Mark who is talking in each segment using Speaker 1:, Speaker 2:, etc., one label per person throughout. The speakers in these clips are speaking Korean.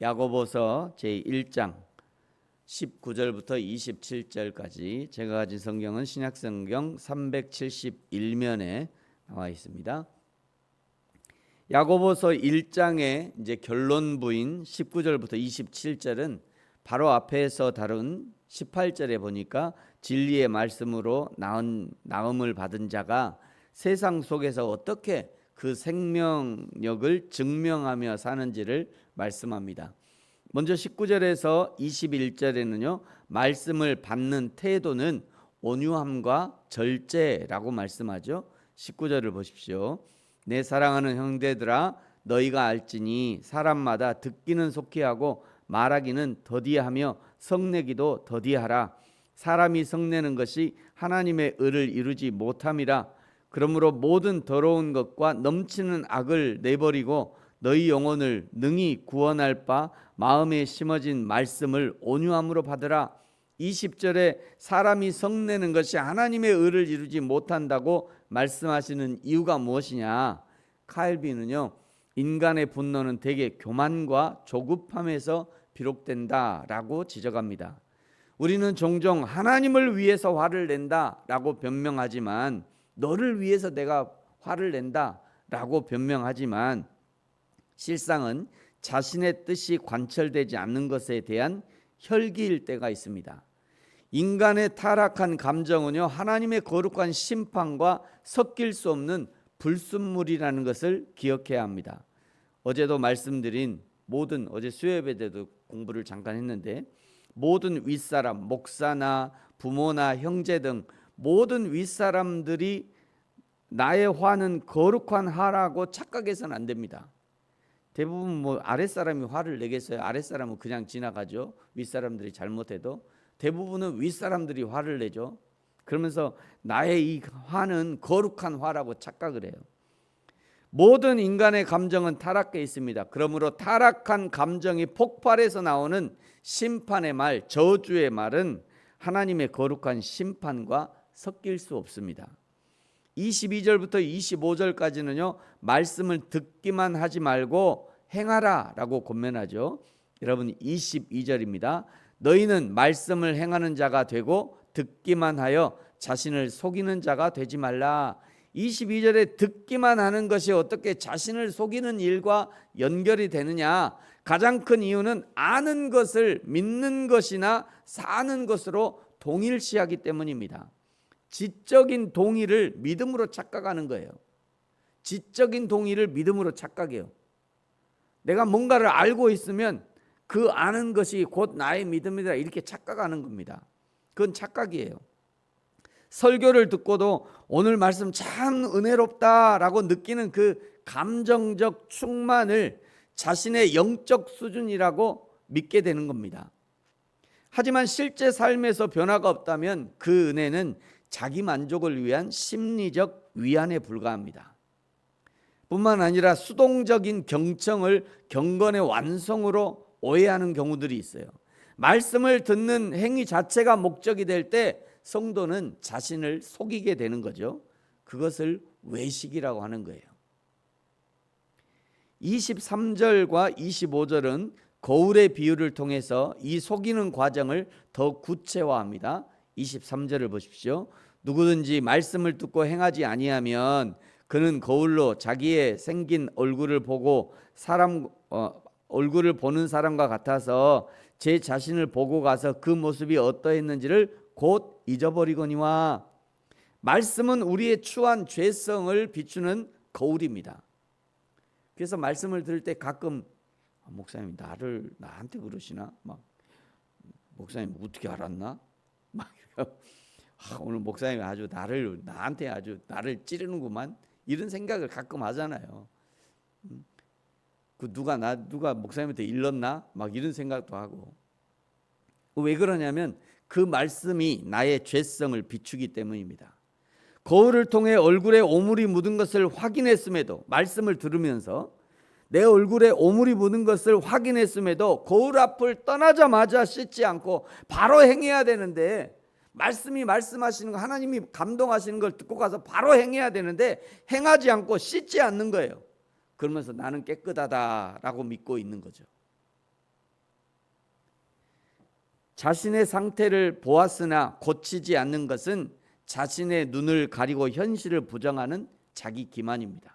Speaker 1: 야고보서 제1장 19절부터 27절까지 제가 가진 성경은 신약성경 371면에 나와 있습니다. 야고보서 1장의 이제 결론부인 19절부터 27절은 바로 앞에서 다룬 18절에 보니까 진리의 말씀으로 나음을 받은 자가 세상 속에서 어떻게 그 생명력을 증명하며 사는지를 말씀합니다. 먼저 19절에서 21절에는요, 말씀을 받는 태도는 온유함과 절제라고 말씀하죠. 19절을 보십시오. 내 사랑하는 형제들아, 너희가 알지니 사람마다 듣기는 속히 하고 말하기는 더디하며 성내기도 더디하라. 사람이 성내는 것이 하나님의 의를 이루지 못함이라. 그러므로 모든 더러운 것과 넘치는 악을 내버리고 너희 영혼을 능히 구원할 바 마음에 심어진 말씀을 온유함으로 받으라. 20절에 사람이 성내는 것이 하나님의 의를 이루지 못한다고 말씀하시는 이유가 무엇이냐? 칼빈은요, 인간의 분노는 대개 교만과 조급함에서 비롯된다라고 지적합니다. 우리는 종종 하나님을 위해서 화를 낸다라고 변명하지만, 너를 위해서 내가 화를 낸다라고 변명하지만 실상은 자신의 뜻이 관철되지 않는 것에 대한 혈기일 때가 있습니다. 인간의 타락한 감정은요, 하나님의 거룩한 심판과 섞일 수 없는 불순물이라는 것을 기억해야 합니다. 어제도 말씀드린 어제 수요예배 때도 공부를 잠깐 했는데, 모든 윗사람, 목사나 부모나 형제 등 모든 윗사람들이 나의 화는 거룩한 화라고 착각해서는 안 됩니다. 대부분 아랫사람이 화를 내겠어요? 아랫사람은 그냥 지나가죠. 윗사람들이 잘못해도. 대부분은 윗사람들이 화를 내죠. 그러면서 나의 이 화는 거룩한 화라고 착각을 해요. 모든 인간의 감정은 타락해 있습니다. 그러므로 타락한 감정이 폭발해서 나오는 심판의 말, 저주의 말은 하나님의 거룩한 심판과 섞일 수 없습니다. 22절부터 25절까지는요, 말씀을 듣기만 하지 말고 행하라 라고 권면하죠. 여러분, 22절입니다. 너희는 말씀을 행하는 자가 되고 듣기만 하여 자신을 속이는 자가 되지 말라. 22절에 듣기만 하는 것이 어떻게 자신을 속이는 일과 연결이 되느냐? 가장 큰 이유는 아는 것을 믿는 것이나 사는 것으로 동일시하기 때문입니다. 지적인 동의를 믿음으로 착각하는 거예요. 지적인 동의를 믿음으로 착각해요. 내가 뭔가를 알고 있으면 그 아는 것이 곧 나의 믿음이다, 이렇게 착각하는 겁니다. 그건 착각이에요. 설교를 듣고도 오늘 말씀 참 은혜롭다라고 느끼는 그 감정적 충만을 자신의 영적 수준이라고 믿게 되는 겁니다. 하지만 실제 삶에서 변화가 없다면 그 은혜는 자기 만족을 위한 심리적 위안에 불과합니다. 뿐만 아니라 수동적인 경청을 경건의 완성으로 오해하는 경우들이 있어요. 말씀을 듣는 행위 자체가 목적이 될 때 성도는 자신을 속이게 되는 거죠. 그것을 외식이라고 하는 거예요. 23절과 25절은 거울의 비유를 통해서 이 속이는 과정을 더 구체화합니다. 23절을 보십시오. 누구든지 말씀을 듣고 행하지 아니하면 그는 거울로 자기의 생긴 얼굴을 보고 얼굴을 보는 사람과 같아서 제 자신을 보고 가서 그 모습이 어떠했는지를 곧 잊어버리거니와. 말씀은 우리의 추한 죄성을 비추는 거울입니다. 그래서 말씀을 들을 때 가끔 목사님 나한테 그러시나? 막 목사님 어떻게 알았나? 막 오늘 목사님이 나한테 나를 찌르는구만, 이런 생각을 가끔 하잖아요. 누가 목사님한테 일렀나? 막 이런 생각도 하고. 왜 그러냐면 그 말씀이 나의 죄성을 비추기 때문입니다. 거울을 통해 얼굴에 오물이 묻은 것을 확인했음에도, 말씀을 들으면서 내 얼굴에 오물이 묻은 것을 확인했음에도 거울 앞을 떠나자마자 씻지 않고 바로 행해야 되는데, 말씀이 말씀하시는 거, 하나님이 감동하시는 걸 듣고 가서 바로 행해야 되는데 행하지 않고 씻지 않는 거예요. 그러면서 나는 깨끗하다라고 믿고 있는 거죠. 자신의 상태를 보았으나 고치지 않는 것은 자신의 눈을 가리고 현실을 부정하는 자기 기만입니다.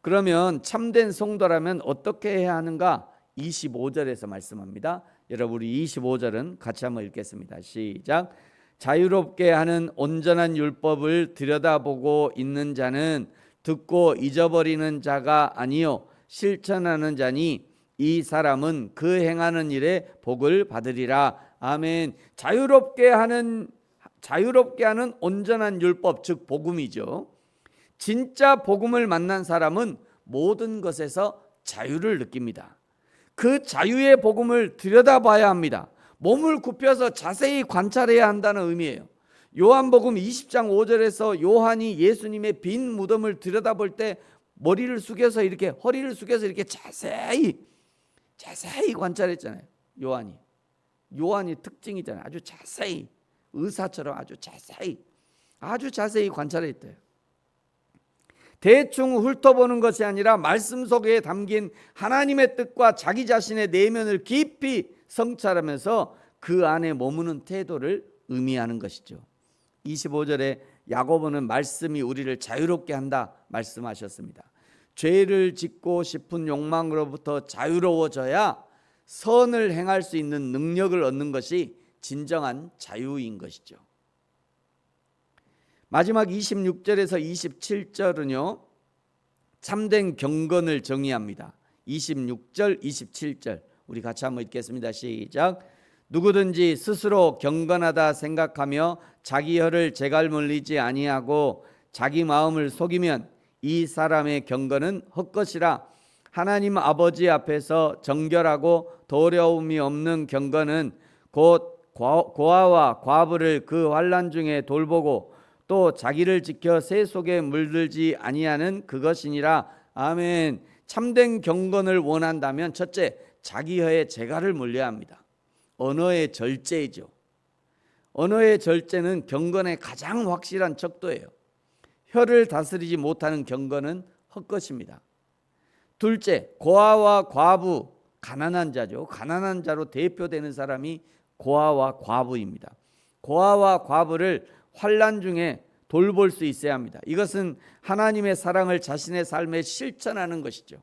Speaker 1: 그러면 참된 성도라면 어떻게 해야 하는가? 25절에서 말씀합니다. 여러분 우리 25절은 같이 한번 읽겠습니다. 시작. 자유롭게 하는 온전한 율법을 들여다보고 있는 자는 듣고 잊어버리는 자가 아니요 실천하는 자니 이 사람은 그 행하는 일에 복을 받으리라. 아멘. 자유롭게 하는 온전한 율법, 즉 복음이죠. 진짜 복음을 만난 사람은 모든 것에서 자유를 느낍니다. 그 자유의 복음을 들여다봐야 합니다. 몸을 굽혀서 자세히 관찰해야 한다는 의미예요. 요한복음 20장 5절에서 요한이 예수님의 빈 무덤을 들여다볼 때 머리를 숙여서 이렇게 허리를 숙여서 이렇게 자세히 관찰했잖아요. 요한이 특징이잖아요. 아주 자세히, 의사처럼 아주 자세히 관찰했대요. 대충 훑어보는 것이 아니라 말씀 속에 담긴 하나님의 뜻과 자기 자신의 내면을 깊이 성찰하면서 그 안에 머무는 태도를 의미하는 것이죠. 25절에 야고보는 말씀이 우리를 자유롭게 한다 말씀하셨습니다. 죄를 짓고 싶은 욕망으로부터 자유로워져야 선을 행할 수 있는 능력을 얻는 것이 진정한 자유인 것이죠. 마지막 26절에서 27절은요 참된 경건을 정의합니다. 26절 27절 우리 같이 한번 읽겠습니다. 시작. 누구든지 스스로 경건하다 생각하며 자기 혀를 재갈물리지 아니하고 자기 마음을 속이면 이 사람의 경건은 헛것이라. 하나님 아버지 앞에서 정결하고 도려움이 없는 경건은 곧 고아와 과부를 그 환난 중에 돌보고 또 자기를 지켜 새 속에 물들지 아니하는 그것이니라. 아멘. 참된 경건을 원한다면 첫째, 자기 혀에 재갈을 물려야 합니다. 언어의 절제이죠. 언어의 절제는 경건의 가장 확실한 척도예요. 혀를 다스리지 못하는 경건은 헛것입니다. 둘째, 고아와 과부, 가난한 자죠. 가난한 자로 대표되는 사람이 고아와 과부입니다. 고아와 과부를 환난 중에 돌볼 수 있어야 합니다. 이것은 하나님의 사랑을 자신의 삶에 실천하는 것이죠.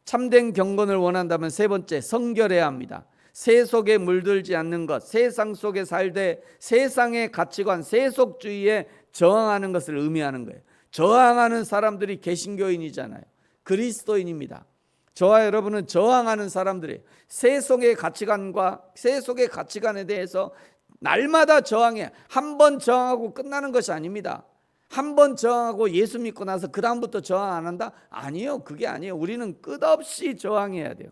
Speaker 1: 참된 경건을 원한다면 세 번째, 성결해야 합니다. 세 속에 물들지 않는 것, 세상 속에 살되 세상의 가치관, 세속주의에 저항하는 것을 의미하는 거예요. 저항하는 사람들이 개신교인이잖아요. 그리스도인입니다. 저와 여러분은 저항하는 사람들이에요. 세속의 가치관에 대해서 날마다 저항해. 한 번 저항하고 끝나는 것이 아닙니다. 한 번 저항하고 예수 믿고 나서 그 다음부터 저항 안 한다? 아니요, 그게 아니에요. 우리는 끝없이 저항해야 돼요.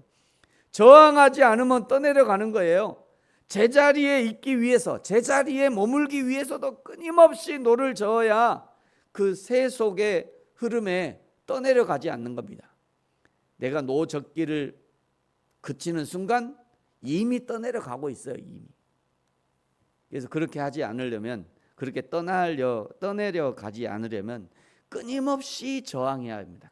Speaker 1: 저항하지 않으면 떠내려가는 거예요. 제자리에 있기 위해서, 제자리에 머물기 위해서도 끊임없이 노를 저어야 그 세속의 흐름에 떠내려가지 않는 겁니다. 내가 노젓기를 그치는 순간 이미 떠내려가고 있어요. 이미. 그래서 그렇게 하지 않으려면, 그렇게 떠내려가지 않으려면 끊임없이 저항해야 합니다.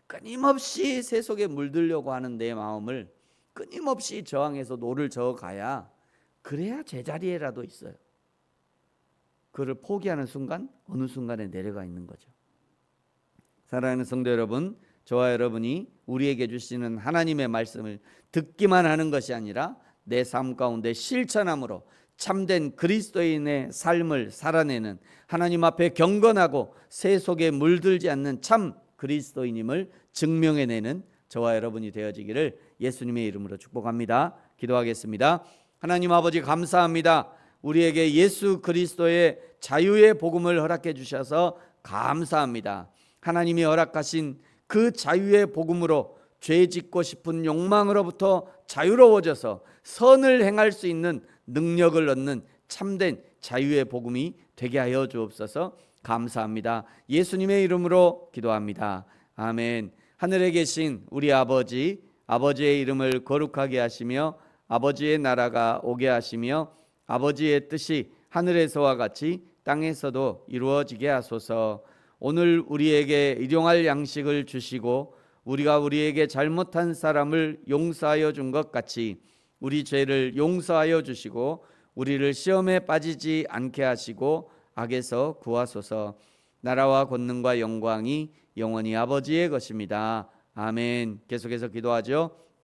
Speaker 1: 끊임없이 세속에 물들려고 하는 내 마음을 끊임없이 저항해서 노를 저어가야, 그래야 제자리에라도 있어요. 그를 포기하는 순간 어느 순간에 내려가 있는 거죠. 사랑하는 성도 여러분, 저와 여러분이 우리에게 주시는 하나님의 말씀을 듣기만 하는 것이 아니라 내 삶 가운데 실천함으로 참된 그리스도인의 삶을 살아내는, 하나님 앞에 경건하고 세속에 물들지 않는 참 그리스도인임을 증명해내는 저와 여러분이 되어지기를 예수님의 이름으로 축복합니다. 기도하겠습니다. 하나님 아버지, 감사합니다. 우리에게 예수 그리스도의 자유의 복음을 허락해 주셔서 감사합니다. 하나님이 허락하신 그 자유의 복음으로 죄 짓고 싶은 욕망으로부터 자유로워져서 선을 행할 수 있는 능력을 얻는 참된 자유의 복음이 되게 하여 주옵소서. 감사합니다. 예수님의 이름으로 기도합니다. 아멘. 하늘에 계신 우리 아버지, 아버지의 이름을 거룩하게 하시며 아버지의 나라가 오게 하시며 아버지의 뜻이 하늘에서와 같이 땅에서도 이루어지게 하소서. 오늘 우리에게 일용할 양식을 주시고 우리가 우리에게 잘못한 사람을 용서하여 준 것 같이 우리 죄를 용서하여 주시고 우리를 시험에 빠지지 않게 하시고 악에서 구하소서. 나라와 권능과 영광이 영원히 아버지의 것입니다. 아멘. 계속해서 기도하죠.